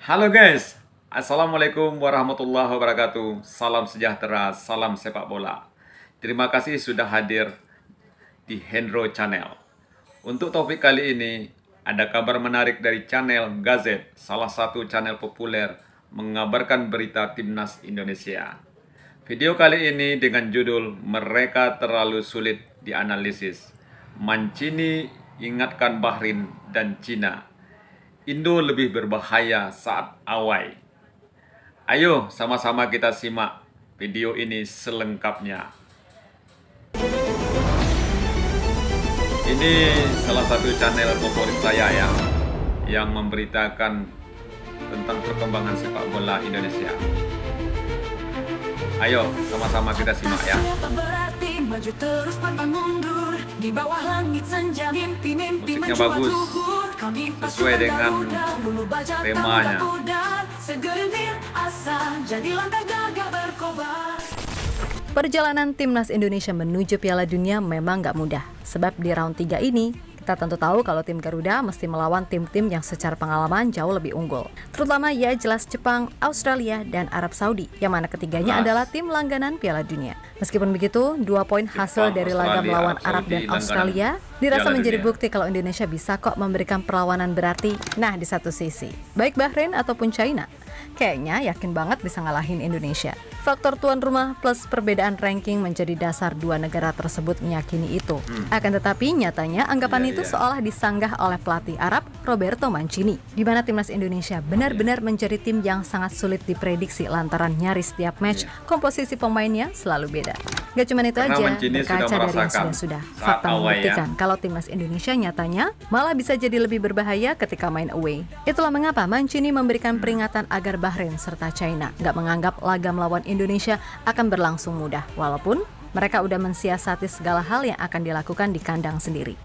Halo guys, Assalamualaikum warahmatullahi wabarakatuh. Salam sejahtera, salam sepak bola. Terima kasih sudah hadir di Hendro Channel. Untuk topik kali ini, ada kabar menarik dari channel Gazette, salah satu channel populer mengabarkan berita Timnas Indonesia. Video kali ini dengan judul "Mereka Terlalu Sulit Dianalisis". Mancini ingatkan Bahrain dan Cina. Indo lebih berbahaya saat awai. Ayo sama-sama kita simak video ini selengkapnya. Ini salah satu channel favorit saya ya, yang memberitakan tentang perkembangan sepak bola Indonesia. Ayo sama-sama kita simak ya. Musiknya bagus, sesuai dengan temanya. Perjalanan Timnas Indonesia menuju Piala Dunia memang nggak mudah. Sebab di round 3 ini, kita tentu tahu kalau tim Garuda mesti melawan tim-tim yang secara pengalaman jauh lebih unggul. Terutama ya jelas Jepang, Australia, dan Arab Saudi, yang mana ketiganya adalah tim langganan Piala Dunia. Meskipun begitu, 2 poin hasil dari laga melawan Arab dan Australia dirasa menjadi bukti kalau Indonesia bisa kok memberikan perlawanan berarti. Nah, di satu sisi, baik Bahrain ataupun China, kayaknya yakin banget bisa ngalahin Indonesia. Faktor tuan rumah plus perbedaan ranking menjadi dasar dua negara tersebut meyakini itu. Akan tetapi nyatanya anggapan itu seolah disanggah oleh pelatih Arab Roberto Mancini, di mana timnas Indonesia benar-benar menjadi tim yang sangat sulit diprediksi lantaran nyaris setiap match komposisi pemainnya selalu beda. Gak cuma itu aja, berkaca dari yang sudah-sudah, fakta membuktikan kalau timnas Indonesia nyatanya malah bisa jadi lebih berbahaya ketika main away. Itulah mengapa Mancini memberikan peringatan agar Bahrain serta China gak menganggap laga melawan Indonesia akan berlangsung mudah, walaupun mereka udah mensiasati segala hal yang akan dilakukan di kandang sendiri.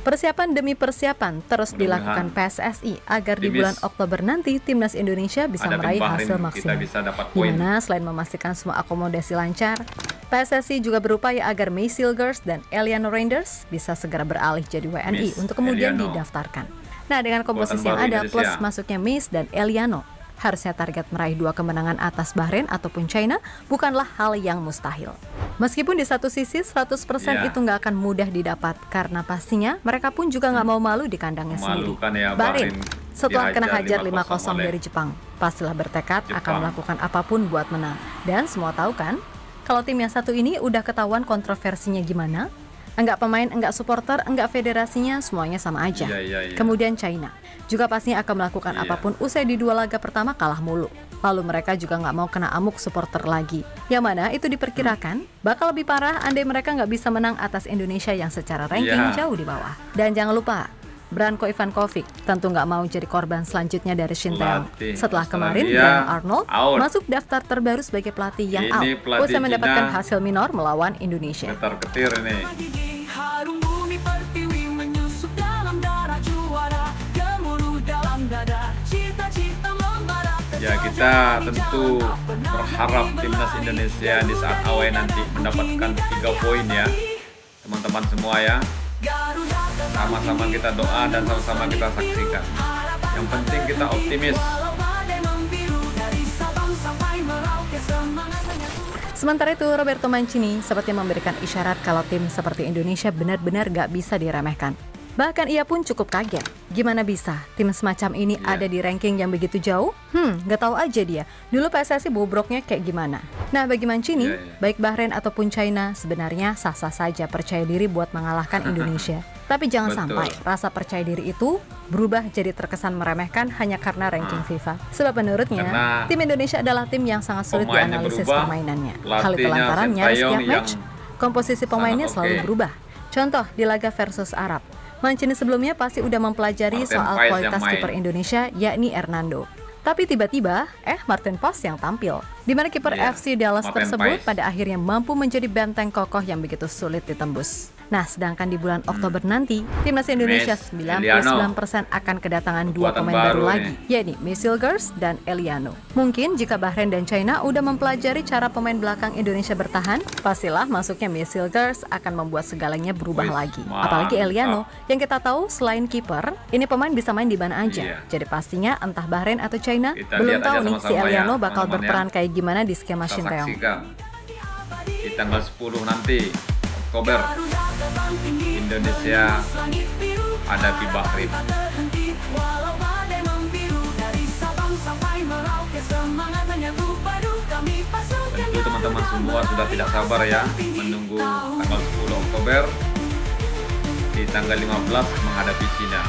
Persiapan demi persiapan terus dilakukan PSSI agar di bulan Oktober nanti timnas Indonesia bisa meraih hasil maksimal. Dimana selain memastikan semua akomodasi lancar, PSSI juga berupaya agar May Silgers dan Eliano Reinders bisa segera beralih jadi WNI untuk kemudian didaftarkan. Nah, dengan komposisi yang ada plus masuknya Mace dan Eliano, harusnya target meraih 2 kemenangan atas Bahrain ataupun China bukanlah hal yang mustahil. Meskipun di satu sisi 100% itu nggak akan mudah didapat, karena pastinya mereka pun juga nggak mau malu di kandangnya sendiri. Bahrain setelah kena hajar 5-0 dari Jepang, pastilah bertekad akan melakukan apapun buat menang. Dan semua tahu kan, kalau tim yang satu ini udah ketahuan kontroversinya gimana? Enggak pemain, enggak supporter, enggak federasinya, semuanya sama aja. Kemudian China juga pastinya akan melakukan apapun usai di 2 laga pertama kalah mulu. Lalu mereka juga nggak mau kena amuk supporter lagi. Yang mana itu diperkirakan bakal lebih parah andai mereka nggak bisa menang atas Indonesia yang secara ranking jauh di bawah. Dan jangan lupa, Branko Ivankovic tentu nggak mau jadi korban selanjutnya dari Shin Taeyong. Setelah kemarin, Graham Arnold masuk daftar terbaru sebagai pelatih yang out usai mendapatkan hasil minor melawan Indonesia. Ketar-ketir ini. Ya, kita tentu berharap timnas Indonesia di saat awal nanti mendapatkan 3 poin ya, teman-teman semua ya. Sama-sama kita doa dan sama-sama kita saksikan. Yang penting kita optimis. Sementara itu, Roberto Mancini seperti memberikan isyarat kalau tim seperti Indonesia benar-benar gak bisa diremehkan. Bahkan ia pun cukup kaget. Gimana bisa tim semacam ini ada di ranking yang begitu jauh? Gak tahu aja dia. Dulu PSSI bobroknya kayak gimana. Nah, bagi Mancini, baik Bahrain ataupun China sebenarnya sah-sah saja percaya diri buat mengalahkan Indonesia. Tapi jangan sampai rasa percaya diri itu berubah jadi terkesan meremehkan hanya karena ranking FIFA. Sebab menurutnya, tim Indonesia adalah tim yang sangat sulit dianalisis permainannya. Hal itu lantaran nyaris setiap match, komposisi pemainnya selalu berubah. Contoh di laga versus Arab, Mancini sebelumnya pasti udah mempelajari soal kualitas kiper Indonesia, yakni Hernando. Tapi tiba-tiba, Martin Paes yang tampil, di mana kiper FC Dallas tersebut pada akhirnya mampu menjadi benteng kokoh yang begitu sulit ditembus. Nah, sedangkan di bulan Oktober nanti, timnas Indonesia 99% akan kedatangan dua pemain baru lagi, yakni Michelle Gers dan Eliano. Mungkin jika Bahrain dan China udah mempelajari cara pemain belakang Indonesia bertahan, pastilah masuknya Michelle Gers akan membuat segalanya berubah lagi. Apalagi Eliano, yang kita tahu selain kiper, ini pemain bisa main di mana aja. Jadi pastinya entah Bahrain atau China, belum tahu nih si Eliano bakal berperan kayak gimana di skema Shin Taeyong. Di tanggal 10 nanti Oktober, Indonesia hadapi Bahrain. Tentu teman-teman semua sudah tidak sabar ya menunggu tanggal 10 Oktober di tanggal 15 menghadapi China.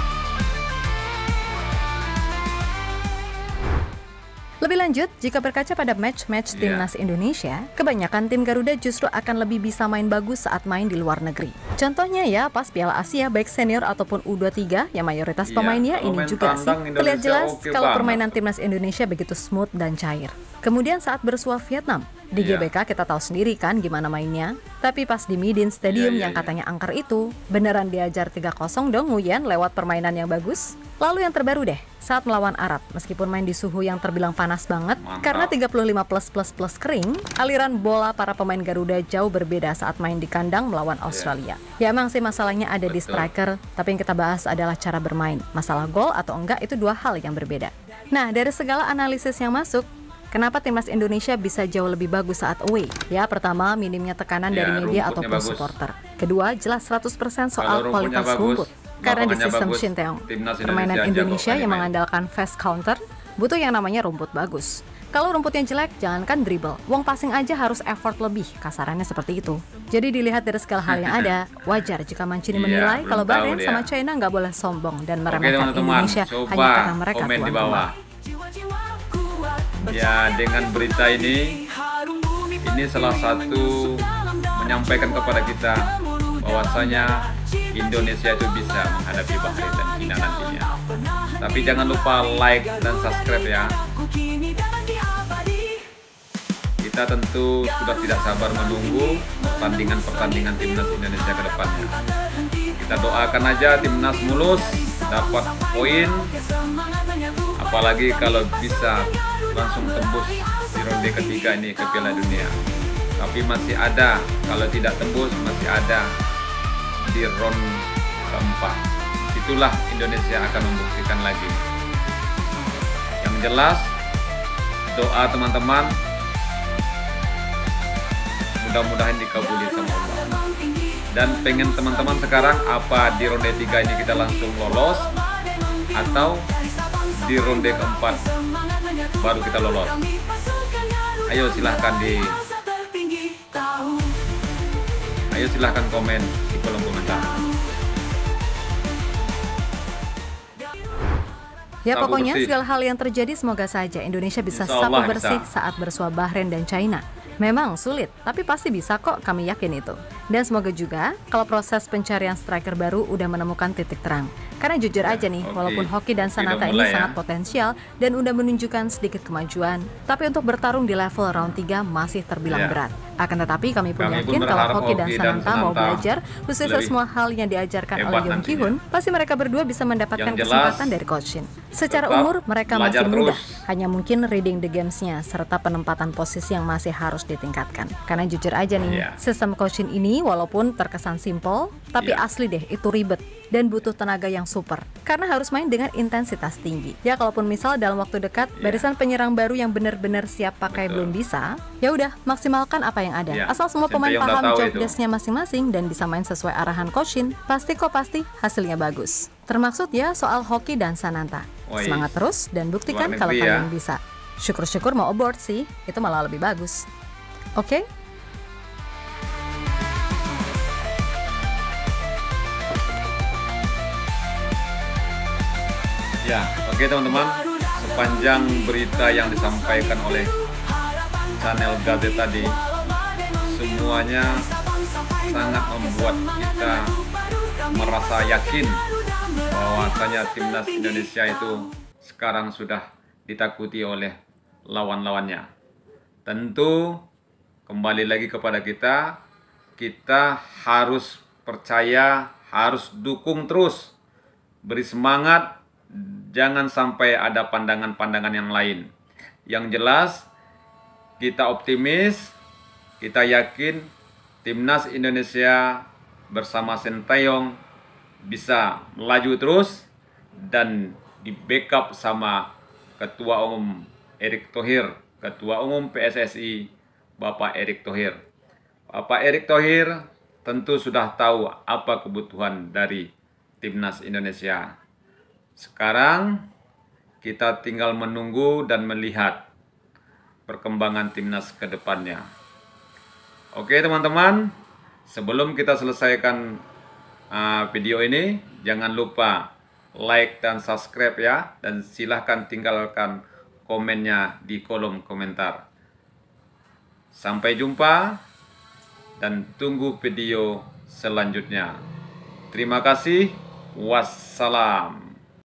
Lebih lanjut, jika berkaca pada match-match timnas Indonesia, kebanyakan tim Garuda justru akan lebih bisa main bagus saat main di luar negeri. Contohnya ya, pas Piala Asia baik senior ataupun U23 yang mayoritas pemainnya ini juga sih terlihat jelas kalau permainan timnas Indonesia begitu smooth dan cair. Kemudian saat bersua Vietnam, di GBK kita tahu sendiri kan gimana mainnya. Tapi pas di Midin Stadium yang katanya angker itu, beneran diajar 3-0 dong Nguyen lewat permainan yang bagus. Lalu yang terbaru deh, saat melawan Arab, meskipun main di suhu yang terbilang panas banget, karena 35+++ kering, aliran bola para pemain Garuda jauh berbeda saat main di kandang melawan Australia. Ya emang sih masalahnya ada di striker, tapi yang kita bahas adalah cara bermain. Masalah gol atau enggak itu dua hal yang berbeda. Nah, dari segala analisis yang masuk, kenapa timnas Indonesia bisa jauh lebih bagus saat away? Ya, pertama, minimnya tekanan dari media ataupun supporter. Kedua, jelas 100% soal kualitas rumput. Karena di sistem Shin Taeyong, permainan Indonesia yang mengandalkan fast counter, butuh yang namanya rumput bagus. Kalau rumputnya jelek, jangankan dribble, wong passing aja harus effort lebih, kasarannya seperti itu. Jadi dilihat dari segala hal yang ada, wajar jika Mancini menilai kalau Bahrain sama China nggak boleh sombong dan meremehkan Indonesia hanya karena mereka tuan rumah. Ya, dengan berita ini salah satu menyampaikan kepada kita bahwasanya Indonesia itu bisa menghadapi Bahrain dan China nantinya. Tapi jangan lupa like dan subscribe ya. Kita tentu sudah tidak sabar menunggu pertandingan timnas Indonesia ke depannya. Kita doakan aja timnas mulus, dapat poin, apalagi kalau bisa langsung tembus di ronde ketiga ini ke Piala Dunia. Tapi masih ada, kalau tidak tembus masih ada di ronde keempat. Itulah Indonesia akan membuktikan lagi. Yang jelas, doa teman-teman mudah-mudahan dikabuli sama Allah. Dan pengen teman-teman sekarang apa di ronde 3 ini kita langsung lolos atau di ronde keempat baru kita lolos? Ayo silahkan komen di kolom komentar. Ya pokoknya segala hal yang terjadi semoga saja Indonesia bisa sapu bersih saat bersua Bahrain dan China. Memang sulit, tapi pasti bisa kok, kami yakin itu. Dan semoga juga kalau proses pencarian striker baru udah menemukan titik terang. Karena jujur aja nih, walaupun Hoki dan Sananta ini sangat potensial dan udah menunjukkan sedikit kemajuan, tapi untuk bertarung di level round 3 masih terbilang berat. Akan tetapi kami pun yakin kalau Hoki dan Sananta mau belajar khususnya semua hal yang diajarkan oleh Yong Ki-hun, pasti mereka berdua bisa mendapatkan kesempatan dari Coach Shin. Secara umur mereka masih muda, hanya mungkin reading the games-nya serta penempatan posisi yang masih harus ditingkatkan. Karena jujur aja nih, sistem Coach Shin ini walaupun terkesan simple, tapi asli deh itu ribet dan butuh tenaga yang super karena harus main dengan intensitas tinggi. Ya kalaupun misal dalam waktu dekat barisan penyerang baru yang benar-benar siap pakai belum bisa, ya udah maksimalkan apa yang ada. Asal semua pemain paham job desk-nya masing-masing dan bisa main sesuai arahan Coach Shin, pasti hasilnya bagus. Termaksud ya soal Hoki dan Sananta. Semangat terus dan buktikan kalau kalian bisa. Syukur-syukur mau abort sih, itu malah lebih bagus. Oke? Ya, oke teman-teman, sepanjang berita yang disampaikan oleh channel Gazette tadi, semuanya sangat membuat kita merasa yakin bahwasanya timnas Indonesia itu sekarang sudah ditakuti oleh lawan-lawannya. Tentu kembali lagi kepada kita harus percaya, harus dukung terus, beri semangat, jangan sampai ada pandangan-pandangan yang lain. Yang jelas, kita optimis, kita yakin Timnas Indonesia bersama Sintayong bisa melaju terus dan di backup sama Ketua Umum Erick Thohir, Ketua Umum PSSI Bapak Erick Thohir. Bapak Erick Thohir tentu sudah tahu apa kebutuhan dari Timnas Indonesia. Sekarang kita tinggal menunggu dan melihat perkembangan Timnas ke depannya. Oke teman-teman, sebelum kita selesaikan video ini, jangan lupa like dan subscribe ya, dan silahkan tinggalkan komennya di kolom komentar. Sampai jumpa dan tunggu video selanjutnya. Terima kasih. Wassalam.